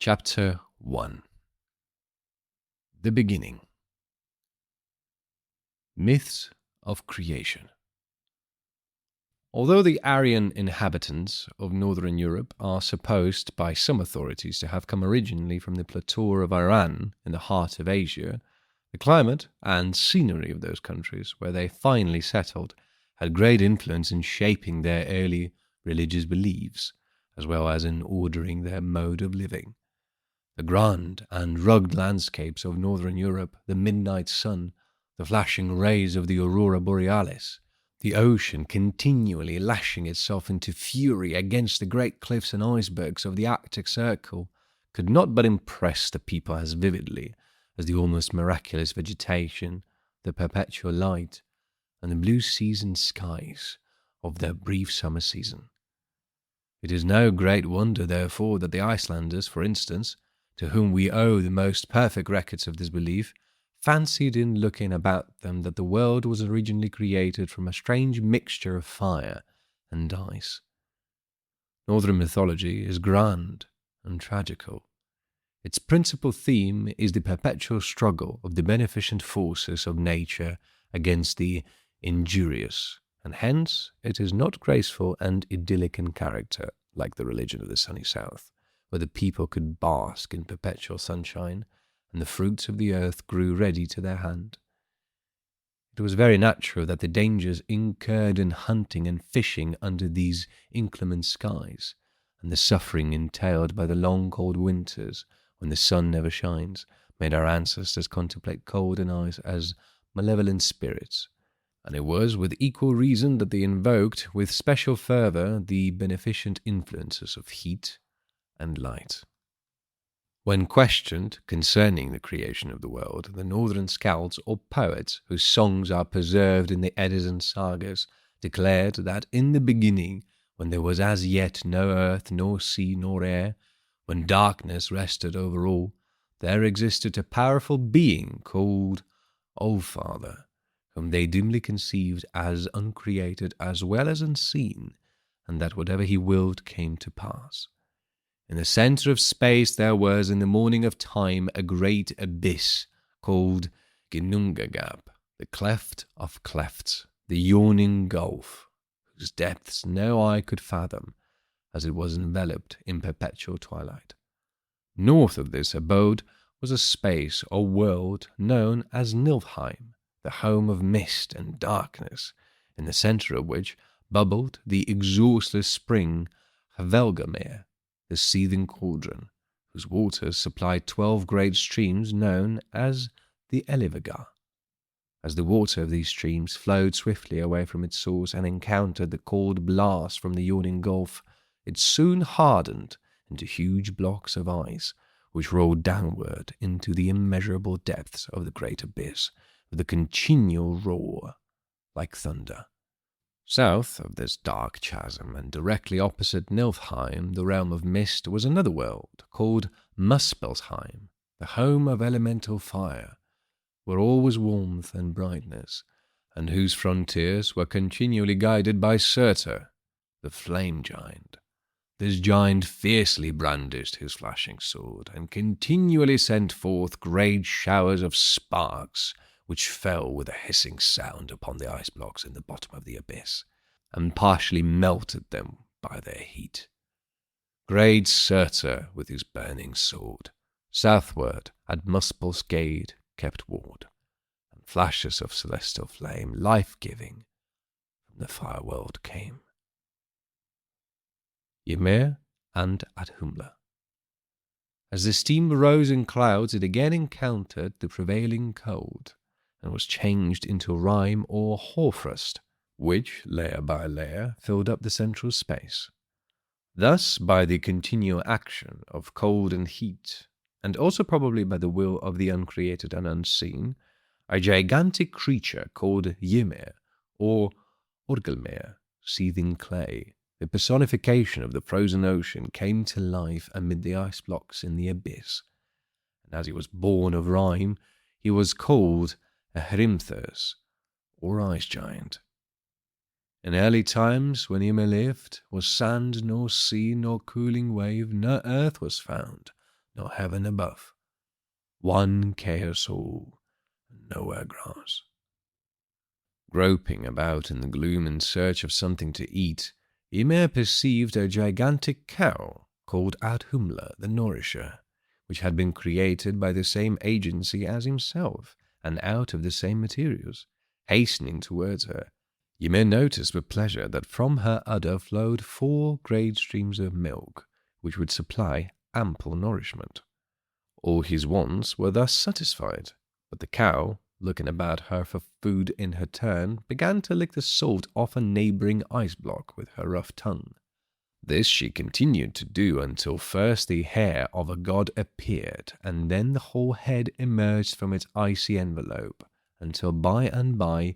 Chapter 1. The Beginning. Myths of Creation. Although the Aryan inhabitants of northern Europe are supposed by some authorities to have come originally from the plateau of Iran in the heart of Asia, the climate and scenery of those countries where they finally settled had great influence in shaping their early religious beliefs, as well as in ordering their mode of living. The grand and rugged landscapes of northern Europe, the midnight sun, the flashing rays of the aurora borealis, the ocean continually lashing itself into fury against the great cliffs and icebergs of the Arctic Circle, could not but impress the people as vividly as the almost miraculous vegetation, the perpetual light, and the blue seas and skies of their brief summer season. It is no great wonder, therefore, that the Icelanders, for instance, to whom we owe the most perfect records of this belief, fancied in looking about them that the world was originally created from a strange mixture of fire and ice. Northern mythology is grand and tragical. Its principal theme is the perpetual struggle of the beneficent forces of nature against the injurious, and hence it is not graceful and idyllic in character, like the religion of the sunny south, where the people could bask in perpetual sunshine, and the fruits of the earth grew ready to their hand. It was very natural that the dangers incurred in hunting and fishing under these inclement skies, and the suffering entailed by the long cold winters when the sun never shines, made our ancestors contemplate cold and ice as malevolent spirits, and it was with equal reason that they invoked with special fervour the beneficent influences of heat and light. When questioned concerning the creation of the world, the northern scouts or poets, whose songs are preserved in the Eddas and Sagas, declared that in the beginning, when there was as yet no earth, nor sea, nor air, when darkness rested over all, there existed a powerful being called All-Father, whom they dimly conceived as uncreated as well as unseen, and that whatever he willed came to pass. In the centre of space there was in the morning of time a great abyss called Ginnungagap, the cleft of clefts, the yawning gulf, whose depths no eye could fathom, as it was enveloped in perpetual twilight. North of this abode was a space or world known as Niflheim, the home of mist and darkness, in the centre of which bubbled the exhaustless spring Helgelmere, the seething cauldron, whose waters supplied 12 great streams known as the Elivagar. As the water of these streams flowed swiftly away from its source and encountered the cold blast from the yawning gulf, it soon hardened into huge blocks of ice, which rolled downward into the immeasurable depths of the great abyss with a continual roar like thunder. South of this dark chasm, and directly opposite Niflheim, the realm of mist, was another world called Muspelheim, the home of elemental fire, where all was warmth and brightness, and whose frontiers were continually guided by Surtur, the flame giant. This giant fiercely brandished his flashing sword, and continually sent forth great showers of sparks, which fell with a hissing sound upon the ice blocks in the bottom of the abyss, and partially melted them by their heat. Great Surtur, with his burning sword, southward at Muspel's kept ward, and flashes of celestial flame, life-giving, from the fire world came. Ymir and Athumla. As the steam rose in clouds, it again encountered the prevailing cold, and was changed into rime or hoarfrost, which, layer by layer, filled up the central space. Thus, by the continual action of cold and heat, and also probably by the will of the uncreated and unseen, a gigantic creature called Ymir, or Orgelmir, seething clay, the personification of the frozen ocean, came to life amid the ice blocks in the abyss, and as he was born of rime, he was called a Hrimthurs, or ice giant. In early times, when Ymir lived, was sand nor sea nor cooling wave, no earth was found, nor heaven above. One chaos soul, nowhere grass. Groping about in the gloom in search of something to eat, Ymir perceived a gigantic cow called Audhumla the Nourisher, which had been created by the same agency as himself and out of the same materials. Hastening towards her, Ymir noticed with pleasure that from her udder flowed 4 great streams of milk, which would supply ample nourishment. All his wants were thus satisfied, but the cow, looking about her for food in her turn, began to lick the salt off a neighboring ice block with her rough tongue. This she continued to do until first the hair of a god appeared, and then the whole head emerged from its icy envelope, until by and by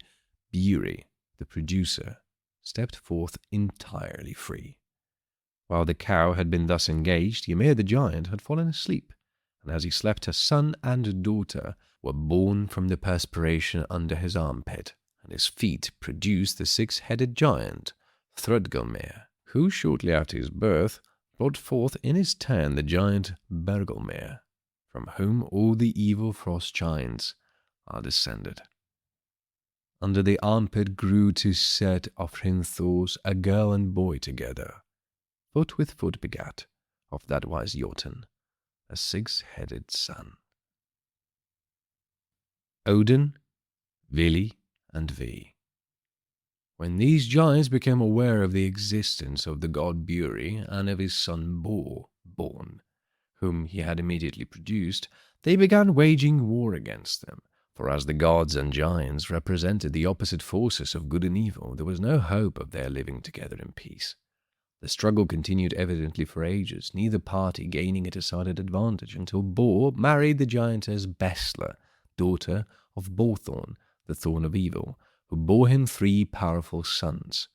Guerer, the producer, stepped forth entirely free. While the cow had been thus engaged, Ymir the giant had fallen asleep, and as he slept her son and daughter were born from the perspiration under his armpit, and his feet produced the 6-headed giant, Thrudgelmir, who shortly after his birth brought forth in his turn the giant Bergelmir, from whom all the evil frost giants are descended. Under the armpit grew to set of Hrimthors a girl and boy together. Foot with foot begat, of that wise Jotun, a 6-headed son. Odin, Vili, and Ve. When these giants became aware of the existence of the god Guerer and of his son Born, whom he had immediately produced, they began waging war against them. For as the gods and giants represented the opposite forces of good and evil, there was no hope of their living together in peace. The struggle continued evidently for ages, neither party gaining a decided advantage, until Bor married the giantess Bestla, daughter of Borthorn, the Thorn of Evil, who bore him 3 powerful sons: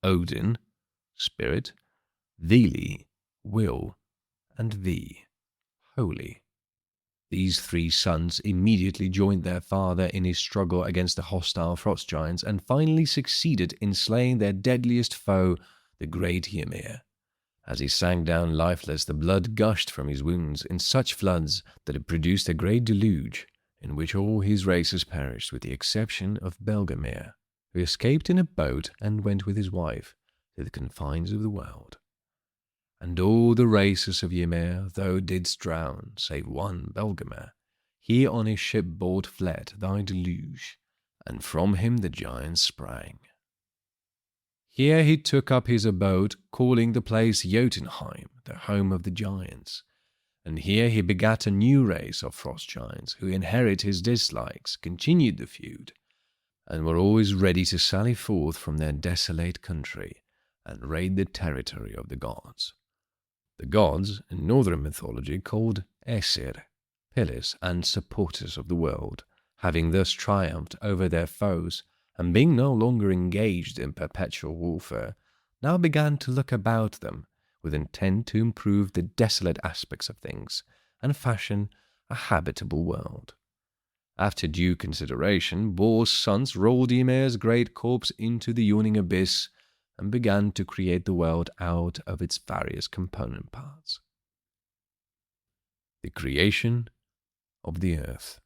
Odin, Spirit, Vili, Will, and Ve, Holy. These 3 sons immediately joined their father in his struggle against the hostile frost giants, and finally succeeded in slaying their deadliest foe, the great Ymir. As he sank down lifeless, the blood gushed from his wounds in such floods that it produced a great deluge, in which all his races perished with the exception of Belgamir, who escaped in a boat and went with his wife to the confines of the world. And all the races of Ymir thou didst drown, save one Belgamir. He on his shipboard fled thy deluge, and from him the giants sprang. Here he took up his abode, calling the place Jotunheim, the home of the giants. And here he begat a new race of frost giants, who inherit his dislikes, continued the feud, and were always ready to sally forth from their desolate country and raid the territory of the gods. The gods, in Northern mythology called Aesir, pillars and supporters of the world, having thus triumphed over their foes, and being no longer engaged in perpetual warfare, now began to look about them with intent to improve the desolate aspects of things and fashion a habitable world. After due consideration, Bor's sons rolled Ymir's great corpse into the yawning abyss and began to create the world out of its various component parts. The creation of the earth.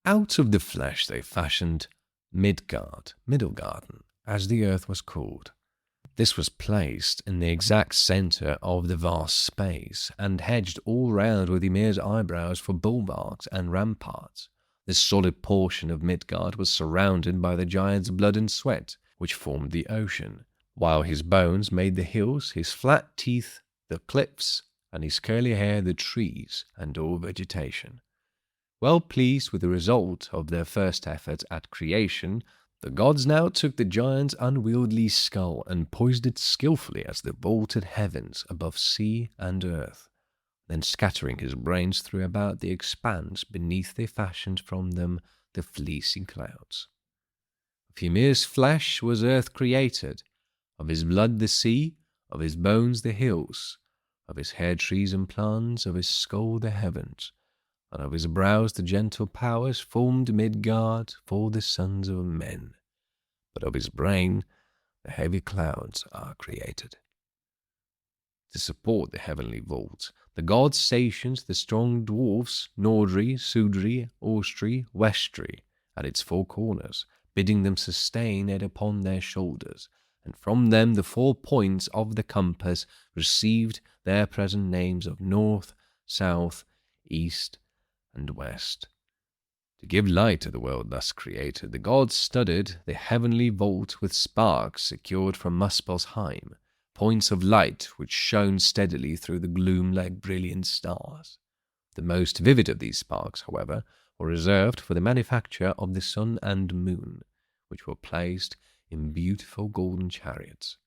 Out of the flesh they fashioned Midgard, Middlegarden, as the earth was called. This was placed in the exact centre of the vast space, and hedged all round with Ymir's eyebrows for bulwarks and ramparts. This solid portion of Midgard was surrounded by the giant's blood and sweat, which formed the ocean, while his bones made the hills, his flat teeth the cliffs, and his curly hair the trees and all vegetation. Well pleased with the result of their first efforts at creation, the gods now took the giant's unwieldy skull and poised it skillfully as the vaulted heavens above sea and earth. Then scattering his brains through about the expanse beneath, they fashioned from them the fleecy clouds. Of Ymir's flesh was earth created, of his blood the sea, of his bones the hills, of his hair trees and plants, of his skull the heavens, and of his brows the gentle powers formed Midgard for the sons of men. But of his brain the heavy clouds are created. To support the heavenly vault, the gods stationed the strong dwarfs Nordri, Sudri, Austri, Westri at its four corners, bidding them sustain it upon their shoulders, and from them the 4 points of the compass received their present names of North, South, East, and West. To give light to the world thus created, the gods studded the heavenly vault with sparks secured from Muspelheim, points of light which shone steadily through the gloom like brilliant stars. The most vivid of these sparks, however, were reserved for the manufacture of the sun and moon, which were placed in beautiful golden chariots.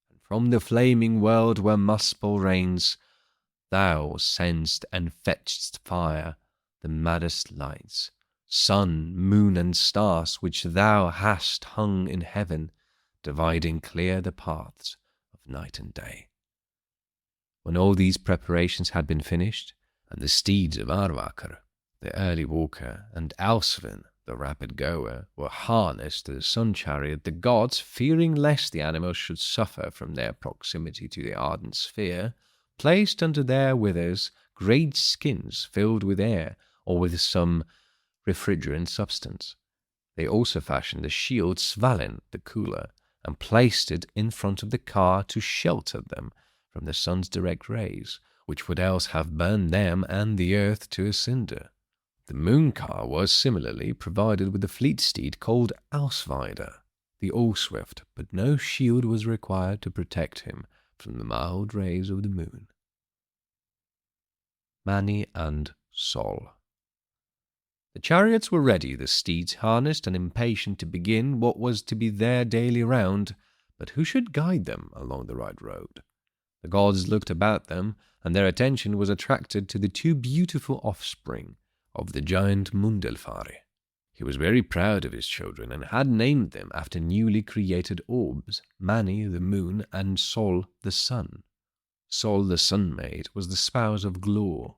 And from the flaming world where Muspel reigns, thou sendst and fetchedst fire, the maddest lights, sun, moon, and stars, which thou hast hung in heaven, dividing clear the paths of night and day. When all these preparations had been finished, and the steeds of Arvakr, the early walker, and Alsvin, the rapid goer, were harnessed to the sun chariot, the gods, fearing lest the animals should suffer from their proximity to the ardent sphere, placed under their withers great skins filled with air or with some refrigerant substance. They also fashioned a shield Svalin, the cooler, and placed it in front of the car to shelter them from the sun's direct rays, which would else have burned them and the earth to a cinder. The moon car was similarly provided with a fleet steed called Ausvider, the all-swift, but no shield was required to protect him from the mild rays of the moon. Mani and Sol. The chariots were ready, the steeds harnessed and impatient to begin what was to be their daily round, but who should guide them along the right road? The gods looked about them, and their attention was attracted to the 2 beautiful offspring of the giant Mundelfari. He was very proud of his children, and had named them after newly created orbs, Mani the moon, and Sol the sun. Sol the sun-maid was the spouse of Glow,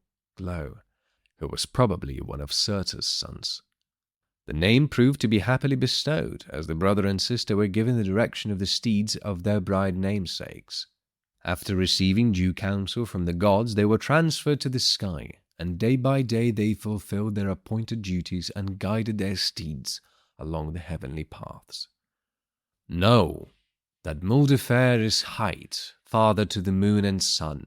who was probably one of Surtur's sons. The name proved to be happily bestowed, as the brother and sister were given the direction of the steeds of their bride namesakes. After receiving due counsel from the gods, they were transferred to the sky, and day by day they fulfilled their appointed duties and guided their steeds along the heavenly paths. Know that Muldefer is height, father to the moon and sun.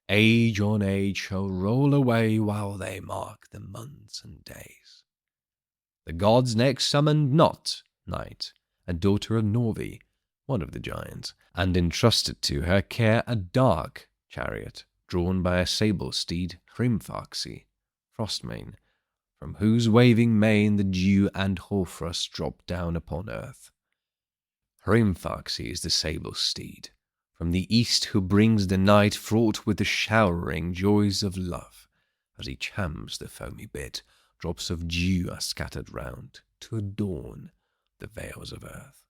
Age on age shall roll away while they mark the months and days. The gods next summoned Not, Night, a daughter of Norvi, one of the giants, and entrusted to her care a dark chariot drawn by a sable steed, Hrimfaxi, Frostmane, from whose waving mane the dew and hoarfrost dropped down upon earth. Hrimfaxi is the sable steed from the east who brings the night fraught with the showering joys of love. As he chams the foamy bit, drops of dew are scattered round to adorn the vales of earth.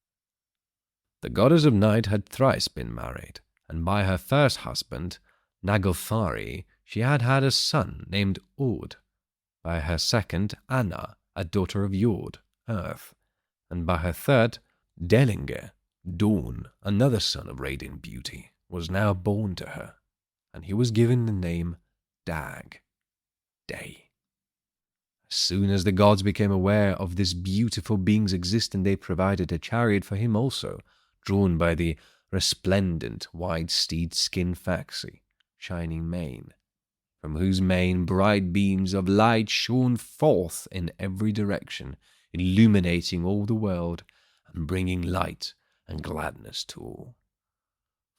The goddess of night had thrice been married, and by her first husband, Naglfari, she had had a son named Ord, by her second, Anna, a daughter of Jord, Earth, and by her third, Dellinger, Dawn, another son of radiant beauty, was now born to her, and he was given the name Dag, Day. As soon as the gods became aware of this beautiful being's existence, they provided a chariot for him also, drawn by the resplendent white steed Skin Faxi, shining mane, from whose mane bright beams of light shone forth in every direction, illuminating all the world and bringing light and gladness to all.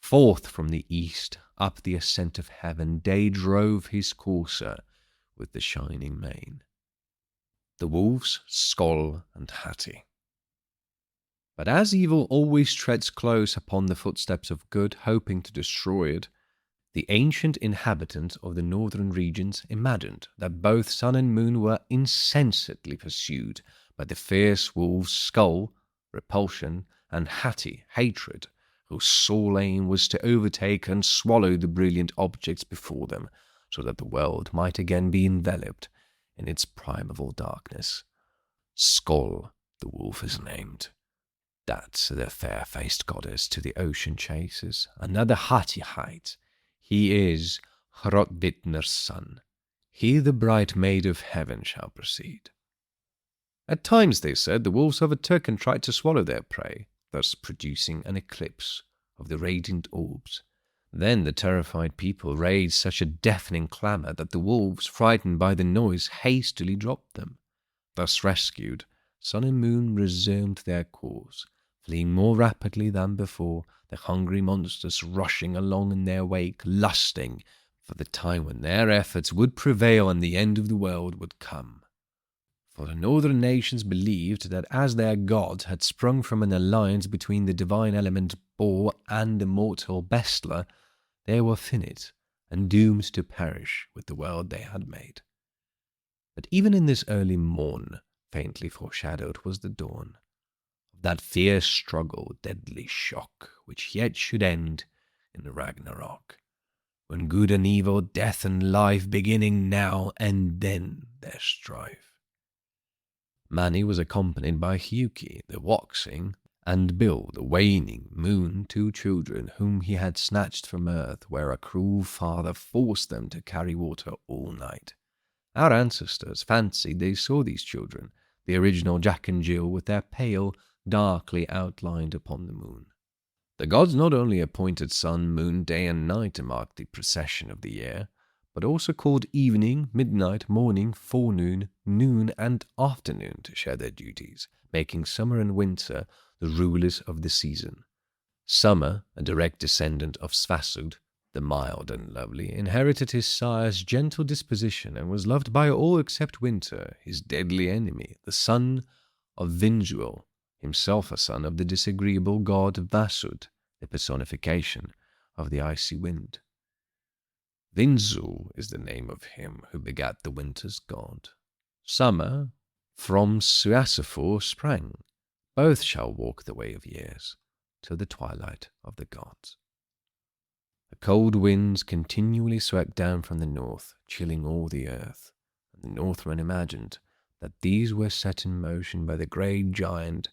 Forth from the east, up the ascent of heaven, Day drove his courser with the shining mane. The wolves, Skoll and Hati. But as evil always treads close upon the footsteps of good, hoping to destroy it, the ancient inhabitants of the northern regions imagined that both sun and moon were insensately pursued by the fierce wolves Skoll, repulsion, and Hati, hatred, whose sole aim was to overtake and swallow the brilliant objects before them, so that the world might again be enveloped in its primeval darkness. Skoll, the wolf is named. That's the fair-faced goddess to the ocean chasers, another Hati height, He is Hrothvitner's son. He, the bright maid of heaven, shall proceed. At times, they said, the wolves overtook and tried to swallow their prey, thus producing an eclipse of the radiant orbs. Then the terrified people raised such a deafening clamour that the wolves, frightened by the noise, hastily dropped them. Thus rescued, sun and moon resumed their course, fleeing more rapidly than before, the hungry monsters rushing along in their wake, lusting for the time when their efforts would prevail and the end of the world would come. For the northern nations believed that as their god had sprung from an alliance between the divine element Boar and the mortal Bestla, they were finite and doomed to perish with the world they had made. But even in this early morn, faintly foreshadowed was the dawn of that fierce struggle, deadly shock, which yet should end in the Ragnarok, when good and evil, death and life, beginning now and then their strife. Mani was accompanied by Hyuki, the waxing, and Bil, the waning moon, 2 children whom he had snatched from earth, where a cruel father forced them to carry water all night. Our ancestors fancied they saw these children, the original Jack and Jill, with their pale, darkly outlined upon the moon. The gods not only appointed sun, moon, day, and night to mark the procession of the year, but also called evening, midnight, morning, forenoon, noon, and afternoon to share their duties, making summer and winter the rulers of the season. Summer, a direct descendant of Svasud, the mild and lovely, inherited his sire's gentle disposition and was loved by all except Winter, his deadly enemy, the son of Vinzuel, himself a son of the disagreeable god Vasud, the personification of the icy wind. Vinzul is the name of him who begat the winter's god. Summer from Suasifor sprang. Both shall walk the way of years, till the twilight of the gods. The cold winds continually swept down from the north, chilling all the earth, and the Northmen imagined that these were set in motion by the great giant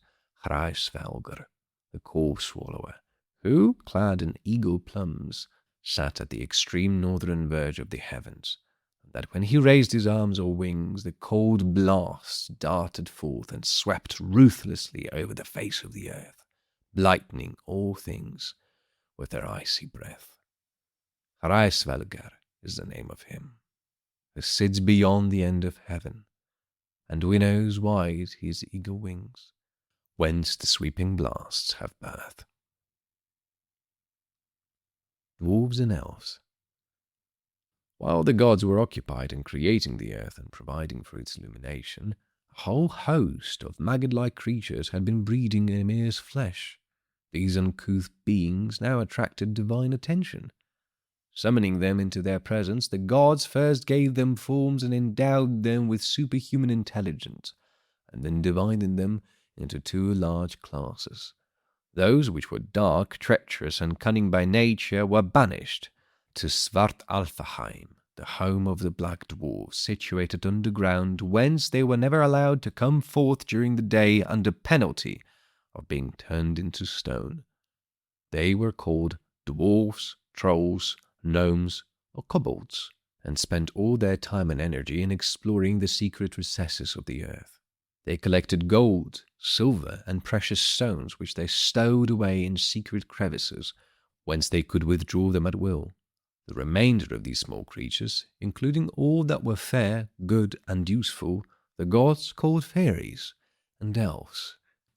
Hraesvelgr, the corpse swallower, who, clad in eagle plumes, sat at the extreme northern verge of the heavens, and that when he raised his arms or wings, the cold blasts darted forth and swept ruthlessly over the face of the earth, blightening all things with their icy breath. Hraesvelgr is the name of him, who sits beyond the end of heaven, and winnows wide his eagle wings, whence the sweeping blasts have birth. Dwarves and elves. While the gods were occupied in creating the earth and providing for its illumination, a whole host of maggot-like creatures had been breeding in Ymir's flesh. These uncouth beings now attracted divine attention. Summoning them into their presence, the gods first gave them forms and endowed them with superhuman intelligence, and then divided them into 2 large classes. Those which were dark, treacherous, and cunning by nature were banished to Svartalfaheim, the home of the black dwarfs, situated underground, whence they were never allowed to come forth during the day under penalty of being turned into stone. They were called dwarfs, trolls, gnomes, or kobolds, and spent all their time and energy in exploring the secret recesses of the earth. They collected gold, silver, and precious stones, which they stowed away in secret crevices, whence they could withdraw them at will. The remainder of these small creatures, including all that were fair, good, and useful, the gods called fairies and elves,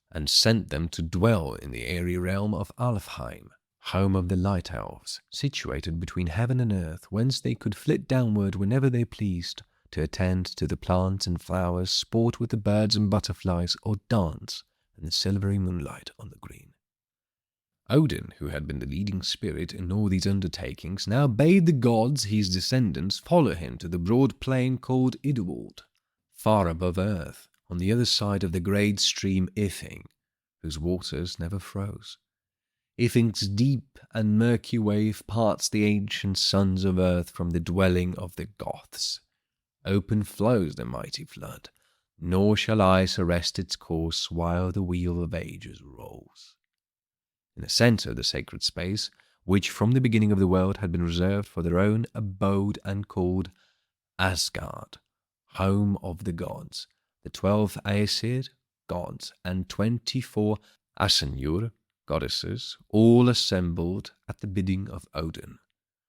and sent them to dwell in the airy realm of Alfheim, home of the light elves, situated between heaven and earth, whence they could flit downward whenever they pleased, to attend to the plants and flowers, sport with the birds and butterflies, or dance in the silvery moonlight on the green. Odin, who had been the leading spirit in all these undertakings, now bade the gods, his descendants, follow him to the broad plain called Idewald, far above earth, on the other side of the great stream Ifing, whose waters never froze. Ifing's deep and murky wave parts the ancient sons of earth from the dwelling of the Goths. Open flows the mighty flood, nor shall ice arrest its course while the wheel of ages rolls. In the centre of the sacred space which from the beginning of the world had been reserved for their own abode and called Asgard, home of the gods, the 12 Aesir gods, and 24 Asenjur goddesses, all assembled at the bidding of Odin.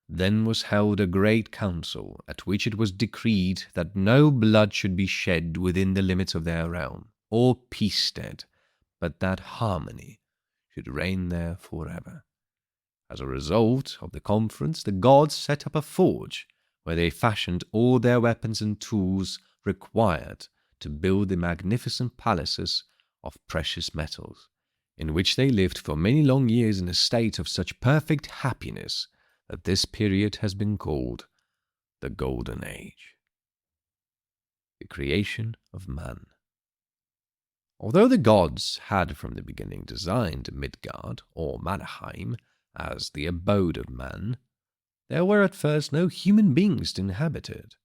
Then was held a great council, at which it was decreed that no blood should be shed within the limits of their realm, or peacestead, but that harmony should reign there forever. As a result of the conference, the gods set up a forge, where they fashioned all their weapons and tools required to build the magnificent palaces of precious metals, in which they lived for many long years in a state of such perfect happiness that this period has been called the Golden Age. The creation of man. Although the gods had from the beginning designed Midgard, or Manheim, as the abode of man, there were at first no human beings to inhabit it.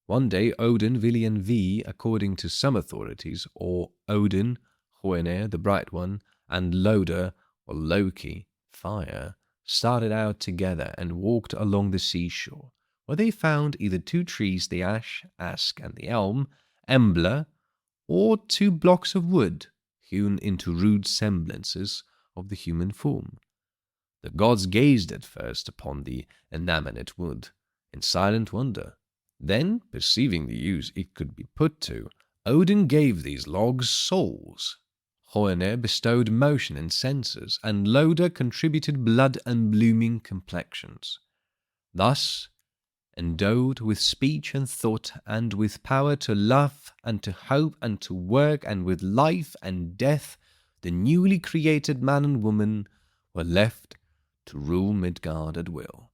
One day Odin, Vili, and Vi, according to some authorities, or Odin, Hoenir, the Bright One, and Loder, or Loki, fire, started out together and walked along the seashore, where they found either 2 trees, the ash, ask, and the elm, Embla, or 2 blocks of wood, hewn into rude semblances of the human form. The gods gazed at first upon the inanimate wood in silent wonder. Then, perceiving the use it could be put to, Odin gave these logs souls. Hoenir bestowed motion and senses, and Loder contributed blood and blooming complexions. Thus, endowed with speech and thought, and with power to love and to hope and to work, and with life and death, the newly created man and woman were left to rule Midgard at will.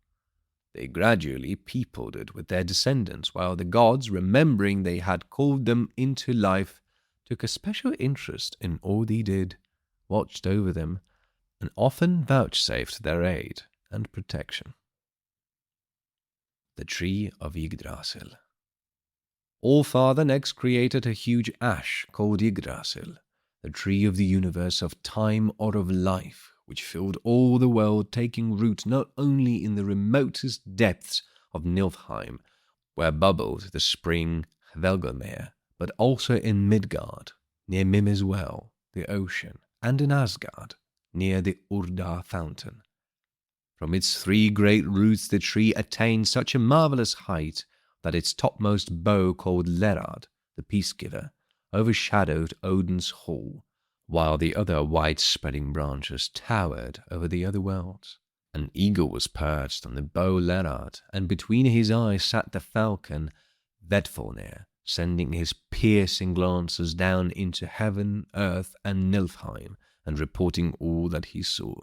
They gradually peopled it with their descendants, while the gods, remembering they had called them into life, took a special interest in all they did, watched over them, and often vouchsafed their aid and protection. The Tree of Yggdrasil. Allfather next created a huge ash called Yggdrasil, the tree of the universe, of time or of life, which filled all the world, taking root not only in the remotest depths of Niflheim, where bubbled the spring Helgelmere, but also in Midgard, near Mimir's well, the ocean, and in Asgard, near the Urda fountain. From its 3 great roots the tree attained such a marvelous height that its topmost bough, called Lerad, the peace-giver, overshadowed Odin's hall, while the other wide-spreading branches towered over the other worlds. An eagle was perched on the bough Lerad, and between his eyes sat the falcon Vedfolnir, sending his piercing glances down into heaven, earth, and Niflheim, and reporting all that he saw.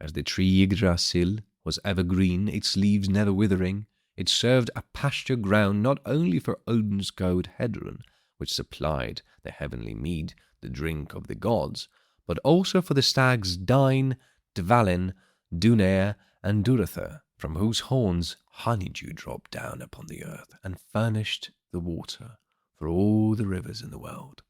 As the tree Yggdrasil was evergreen, its leaves never withering, it served a pasture ground not only for Odin's goat Hedron, which supplied the heavenly mead, the drink of the gods, but also for the stags Dain, Dvalin, Dunair, and Durathr, from whose horns honeydew dropped down upon the earth and furnished the water for all the rivers in the world.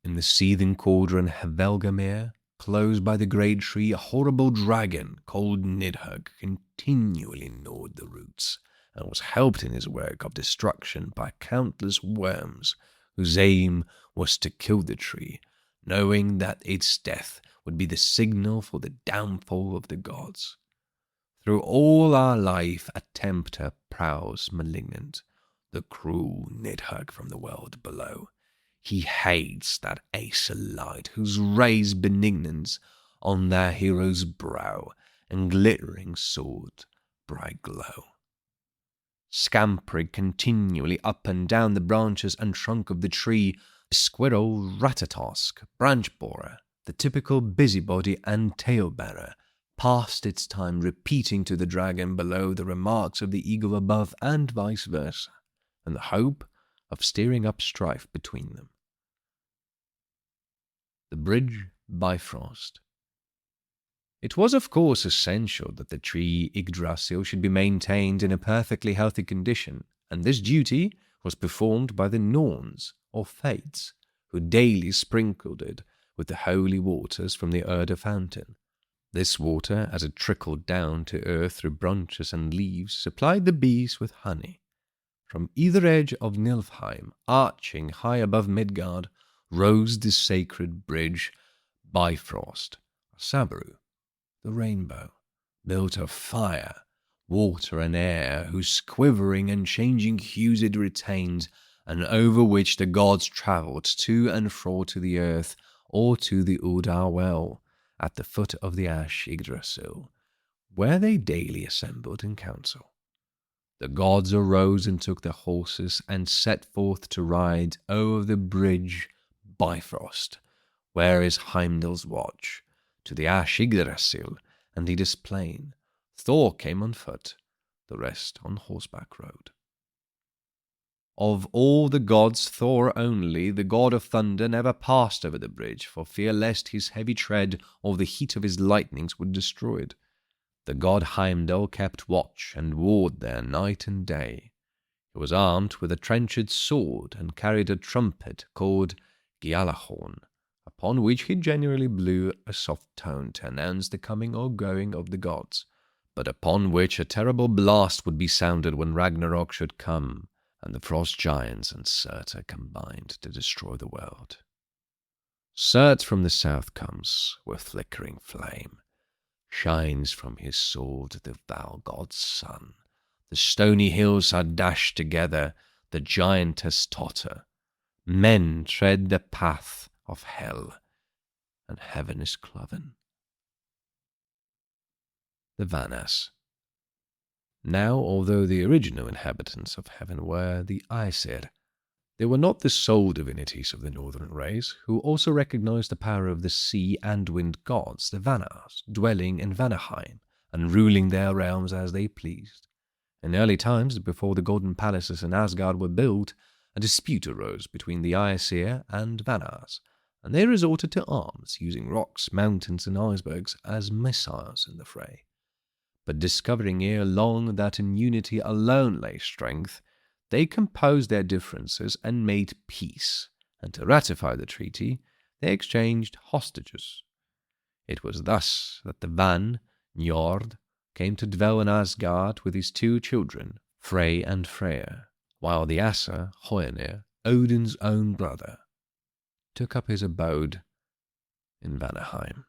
In the seething cauldron Helgelmere, close by the great tree, a horrible dragon called Nidhugg continually gnawed the roots, and was helped in his work of destruction by countless worms, whose aim was to kill the tree, knowing that its death would be the signal for the downfall of the gods. Through all our life a tempter prowls malignant, the cruel Nidhugg from the world below. He hates that Acer light whose rays benignant on their hero's brow and glittering sword bright glow. Scampering continually up and down the branches and trunk of the tree, the squirrel Ratatosk, branch borer, the typical busybody and tale-bearer, passed its time repeating to the dragon below the remarks of the eagle above, and vice versa, in the hope of stirring up strife between them. The Bridge Bifrost. It was of course essential that the tree Yggdrasil should be maintained in a perfectly healthy condition, and this duty was performed by the Norns, or Fates, who daily sprinkled it with the holy waters from the Urda fountain. This water, as it trickled down to earth through branches and leaves, supplied the bees with honey. From either edge of Nilfheim, arching high above Midgard, rose the sacred bridge, Bifrost, or Sabaru, the rainbow, built of fire, water, and air, whose quivering and changing hues it retained, and over which the gods travelled to and fro to the earth, or to the Udar well, at the foot of the Ash Yggdrasil, where they daily assembled in council. The gods arose and took their horses, and set forth to ride over the bridge Bifrost, where is Heimdall's watch, to the Ash Yggdrasil and Ida's plain. Thor came on foot, the rest on horseback rode. Of all the gods, Thor only, the god of thunder, never passed over the bridge, for fear lest his heavy tread or the heat of his lightnings would destroy it. The god Heimdall kept watch and ward there night and day. He was armed with a trenchant sword and carried a trumpet called Gjallarhorn, upon which he generally blew a soft tone to announce the coming or going of the gods, but upon which a terrible blast would be sounded when Ragnarok should come, and the frost giants and Surtur combined to destroy the world. Surt from the south comes, with flickering flame, shines from his sword the Val god's sun. The stony hills are dashed together, the giantess totter. Men tread the path of hell, and heaven is cloven. The Vannas. Now, although the original inhabitants of heaven were the Aesir, they were not the sole divinities of the northern race, who also recognized the power of the sea and wind gods, the Vannas, dwelling in Vanaheim and ruling their realms as they pleased. In early times, before the golden palaces in Asgard were built, a dispute arose between the Aesir and Vannas, and they resorted to arms, using rocks, mountains, and icebergs as missiles in the fray. But discovering ere long that in unity alone lay strength, they composed their differences and made peace, and to ratify the treaty, they exchanged hostages. It was thus that the Van, Njord, came to dwell in Asgard with his two children, Frey and Freya, while the Asa, Hoenir, Odin's own brother, took up his abode in Vanaheim.